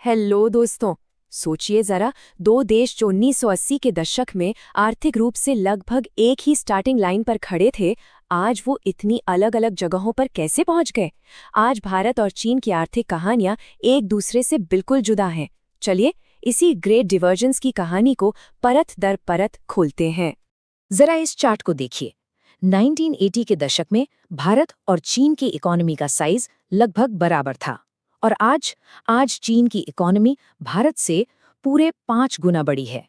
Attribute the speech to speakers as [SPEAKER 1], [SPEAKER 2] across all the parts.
[SPEAKER 1] Hello दोस्तों। सोचिए जरा, दो देश जो 1980 के दशक में आर्थिक रूप से लगभग एक ही स्टार्टिंग लाइन पर खड़े थे, आज वो इतनी अलग अलग जगहों पर कैसे पहुंच गए। आज भारत और चीन की आर्थिक कहानियां एक दूसरे से बिल्कुल जुदा हैं। चलिए इसी ग्रेट डिवर्जेंस की कहानी को परत दर परत खोलते हैं।
[SPEAKER 2] जरा इस चार्ट को देखिए। 1980 के दशक में भारत और चीन की इकोनॉमी का साइज लगभग बराबर था, और आज चीन की इकोनॉमी भारत से पूरे 5 गुना बड़ी है।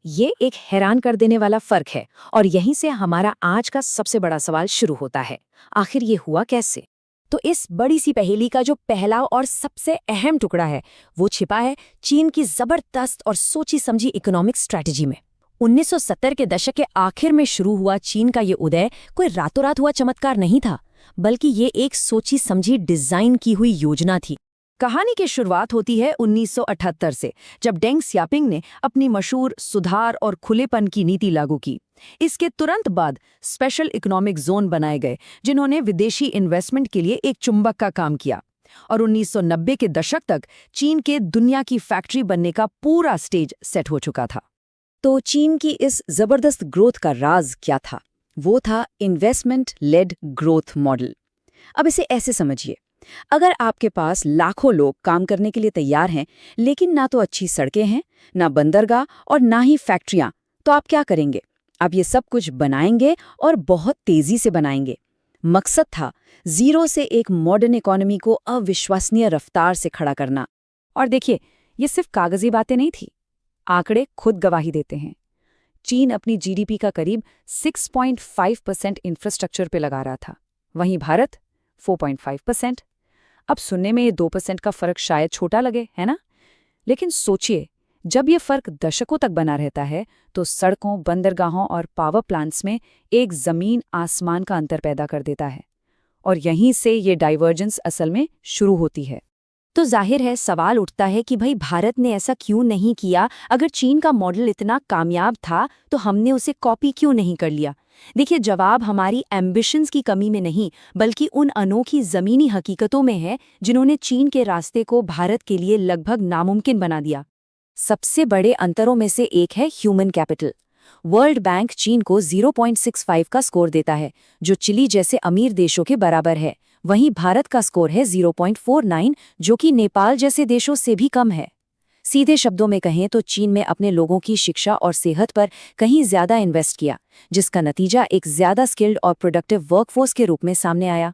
[SPEAKER 2] ये एक हैरान कर देने वाला फर्क है, और यहीं से हमारा आज का सबसे बड़ा सवाल शुरू होता है। आखिर ये हुआ कैसे?
[SPEAKER 1] तो इस बड़ी सी पहेली का जो पहला और सबसे अहम टुकड़ा है, वो छिपा है चीन की जबरदस्त और सोची समझी इकोनॉमिक स्ट्रैटेजी में। 1970 के दशक के आखिर में शुरू हुआ चीन का ये उदय कोई रातों रात हुआ चमत्कार नहीं था, बल्कि ये एक सोची समझी डिजाइन की हुई योजना थी।
[SPEAKER 2] कहानी की शुरुआत होती है 1978 से, जब डेंग सियापिंग ने अपनी मशहूर सुधार और खुलेपन की नीति लागू की। इसके तुरंत बाद स्पेशल इकोनॉमिक जोन बनाए गए, जिन्होंने विदेशी इन्वेस्टमेंट के लिए एक चुंबक का काम किया। और 1990 के दशक तक चीन के दुनिया की फैक्ट्री बनने का पूरा स्टेज सेट हो चुका था।
[SPEAKER 1] तो चीन की इस जबरदस्त ग्रोथ का राज क्या था? वो था इन्वेस्टमेंट लेड ग्रोथ मॉडल। अब इसे ऐसे समझिए, अगर आपके पास लाखों लोग काम करने के लिए तैयार हैं, लेकिन ना तो अच्छी सड़कें हैं, ना बंदरगाह और ना ही फैक्ट्रियां, तो आप क्या करेंगे? आप ये सब कुछ बनाएंगे और बहुत तेजी से बनाएंगे। मकसद था जीरो से एक मॉडर्न इकोनॉमी को अविश्वसनीय रफ्तार से खड़ा करना। और देखिए, ये सिर्फ कागजी बातें नहीं थी, आंकड़े खुद गवाही देते हैं। चीन अपनी जीडीपी का करीब 6.5% इंफ्रास्ट्रक्चर पे लगा रहा था, वहीं भारत 4.5%। अब सुनने में ये 2% का फर्क शायद छोटा लगे, है ना? लेकिन सोचिए, जब ये फर्क दशकों तक बना रहता है, तो सड़कों, बंदरगाहों और पावर प्लांट्स में एक जमीन आसमान का अंतर पैदा कर देता है। और यहीं से ये डाइवर्जेंस असल में शुरू होती है। तो जाहिर है सवाल उठता है कि भाई भारत ने ऐसा क्यों नहीं किया? अगर चीन का मॉडल इतना कामयाब था, तो हमने उसे कॉपी क्यों नहीं कर लिया? देखिए, जवाब हमारी एम्बिशंस की कमी में नहीं, बल्कि उन अनोखी ज़मीनी हकीकतों में है, जिन्होंने चीन के रास्ते को भारत के लिए लगभग नामुमकिन बना दिया। सबसे बड़े अंतरों में से एक है ह्यूमन कैपिटल। वर्ल्ड बैंक चीन को 0.65 का स्कोर देता है, जो चिली जैसे अमीर देशों के बराबर है। वहीं भारत का स्कोर है 0.49, जो कि नेपाल जैसे देशों से भी कम है। सीधे शब्दों में कहें तो चीन में अपने लोगों की शिक्षा और सेहत पर कहीं ज्यादा इन्वेस्ट किया, जिसका नतीजा एक ज्यादा स्किल्ड और प्रोडक्टिव वर्कफोर्स के रूप में सामने आया।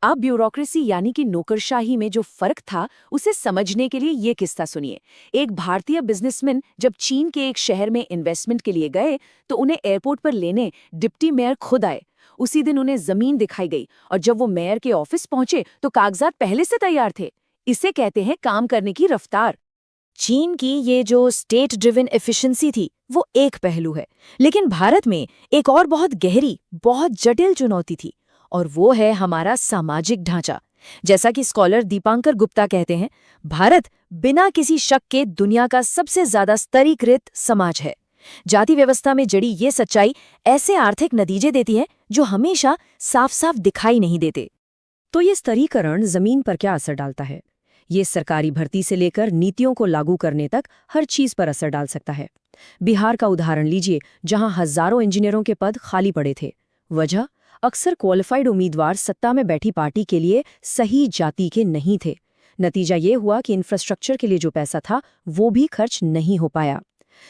[SPEAKER 1] अब ब्यूरोक्रेसी यानी कि नौकरशाही में जो फर्क था, उसे समझने के लिए ये किस्सा सुनिए। एक भारतीय बिजनेसमैन जब चीन के एक शहर में इन्वेस्टमेंट के लिए गए, तो उन्हें एयरपोर्ट पर लेने डिप्टी मेयर खुद आए। उसी दिन उन्हें जमीन दिखाई गई, और जब वो मेयर के ऑफिस पहुंचे तो कागजात पहले से तैयार थे। इसे कहते हैं काम करने की रफ्तार। चीन की ये जो स्टेट ड्रिवन एफिशिएंसी थी, वो एक पहलू है, लेकिन भारत में एक और बहुत गहरी, बहुत जटिल चुनौती थी, और वो है हमारा सामाजिक ढांचा। जैसा कि स्कॉलर दीपांकर गुप्ता कहते हैं, भारत बिना किसी शक के दुनिया का सबसे ज्यादा स्तरीकृत समाज है। जाति व्यवस्था में जड़ी ये सच्चाई ऐसे आर्थिक नतीजे देती है जो हमेशा साफ साफ दिखाई नहीं देते। तो ये स्तरीकरण जमीन पर क्या असर डालता है? ये सरकारी भर्ती से लेकर नीतियों को लागू करने तक हर चीज पर असर डाल सकता है। बिहार का उदाहरण लीजिए, जहां हजारों इंजीनियरों के पद खाली पड़े थे। वजह, अक्सर क्वालिफाइड उम्मीदवार सत्ता में बैठी पार्टी के लिए सही जाति के नहीं थे। नतीजा ये हुआ कि इंफ्रास्ट्रक्चर के लिए जो पैसा था, वो भी खर्च नहीं हो पाया।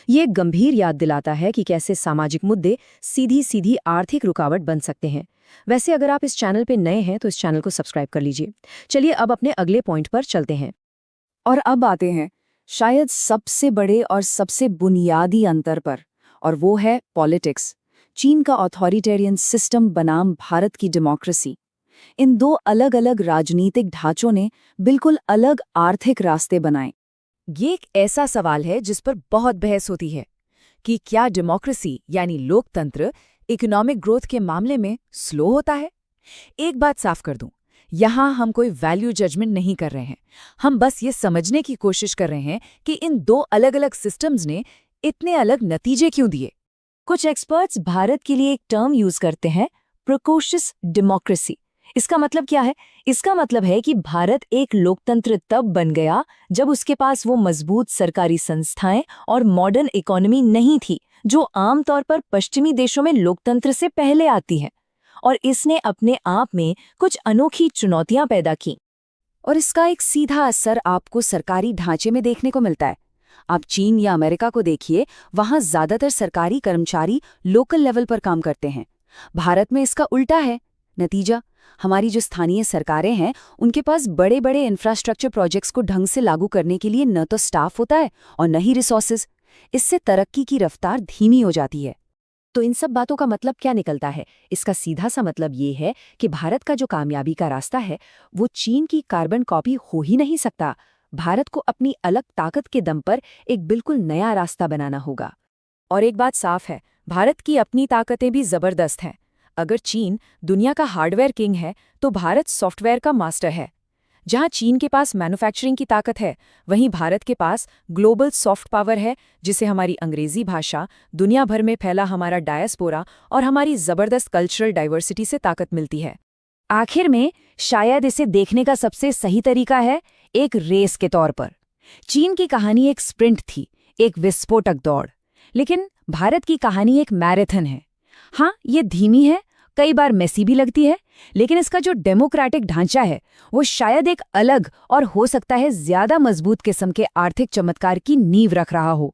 [SPEAKER 1] ये गंभीर याद दिलाता है कि कैसे सामाजिक मुद्दे सीधी सीधी आर्थिक रुकावट बन सकते हैं। वैसे अगर आप इस चैनल पे नए हैं तो इस चैनल को सब्सक्राइब कर लीजिए। चलिए अब अपने अगले पॉइंट पर चलते हैं। और अब आते हैं शायद सबसे बड़े और सबसे बुनियादी अंतर पर, और वो है पॉलिटिक्स। चीन का ऑथोरिटेरियन सिस्टम बनाम भारत की डेमोक्रेसी। इन दो अलग अलग राजनीतिक ढांचों ने बिल्कुल अलग आर्थिक रास्ते बनाए। ये एक ऐसा सवाल है जिस पर बहुत बहस होती है कि क्या डेमोक्रेसी यानी लोकतंत्र इकोनॉमिक ग्रोथ के मामले में स्लो होता है। एक बात साफ कर दूं, यहां हम कोई वैल्यू जजमेंट नहीं कर रहे हैं। हम बस ये समझने की कोशिश कर रहे हैं कि इन दो अलग अलग सिस्टम्स ने इतने अलग नतीजे क्यों दिए। कुछ एक्सपर्ट्स भारत के लिए एक टर्म यूज करते हैं, प्रिकॉशियस डेमोक्रेसी।
[SPEAKER 2] इसका मतलब क्या है? इसका मतलब है कि भारत एक लोकतंत्र तब बन गया जब उसके पास वो मजबूत सरकारी संस्थाएं और मॉडर्न इकोनॉमी नहीं थी जो आमतौर पर पश्चिमी देशों में लोकतंत्र से पहले आती है। और इसने अपने आप में कुछ अनोखी चुनौतियां पैदा की।
[SPEAKER 1] और इसका एक सीधा असर आपको सरकारी ढांचे में देखने को मिलता है। आप चीन या अमेरिका को देखिए, वहां ज्यादातर सरकारी कर्मचारी लोकल लेवल पर काम करते हैं। भारत में इसका उल्टा है। नतीजा, हमारी जो स्थानीय सरकारें हैं उनके पास बड़े बड़े इंफ्रास्ट्रक्चर प्रोजेक्ट्स को ढंग से लागू करने के लिए न तो स्टाफ होता है और न ही रिसोर्सेज। इससे तरक्की की रफ्तार धीमी हो जाती है।
[SPEAKER 2] तो इन सब बातों का मतलब क्या निकलता है? इसका सीधा सा मतलब ये है कि भारत का जो कामयाबी का रास्ता है वो चीन की कार्बन कॉपी हो ही नहीं सकता। भारत को अपनी अलग ताकत के दम पर एक बिल्कुल नया रास्ता बनाना होगा। और एक बात साफ है, भारत की अपनी ताकतें भी जबरदस्त हैं। अगर चीन दुनिया का हार्डवेयर किंग है तो भारत सॉफ्टवेयर का मास्टर है। जहां चीन के पास मैन्युफैक्चरिंग की ताकत है, वहीं भारत के पास ग्लोबल सॉफ्ट पावर है, जिसे हमारी अंग्रेजी भाषा, दुनिया भर में फैला हमारा डायस्पोरा और हमारी जबरदस्त कल्चरल डाइवर्सिटी से ताकत मिलती है।
[SPEAKER 1] आखिर में शायद इसे देखने का सबसे सही तरीका है एक रेस के तौर पर। चीन की कहानी एक स्प्रिंट थी, एक विस्फोटक दौड़, लेकिन भारत की कहानी एक मैराथन है। हाँ, ये धीमी है, कई बार मेसी भी लगती है, लेकिन इसका जो डेमोक्रेटिक ढांचा है वो शायद एक अलग और हो सकता है ज्यादा मजबूत किस्म के आर्थिक चमत्कार की नींव रख रहा हो।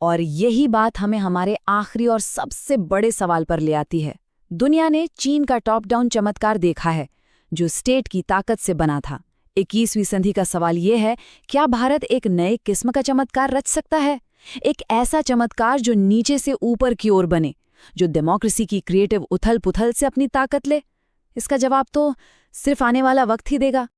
[SPEAKER 1] और यही बात हमें हमारे आखिरी और सबसे बड़े सवाल पर ले आती है। दुनिया ने चीन का टॉप डाउन चमत्कार देखा है, जो स्टेट की ताकत से बना था। 21वीं सदी का सवाल ये है, क्या भारत एक नए किस्म का चमत्कार रच सकता है? एक ऐसा चमत्कार जो नीचे से ऊपर की ओर बने, जो डेमोक्रेसी की क्रिएटिव उथल पुथल से अपनी ताकत ले? इसका जवाब तो सिर्फ आने वाला वक्त ही देगा।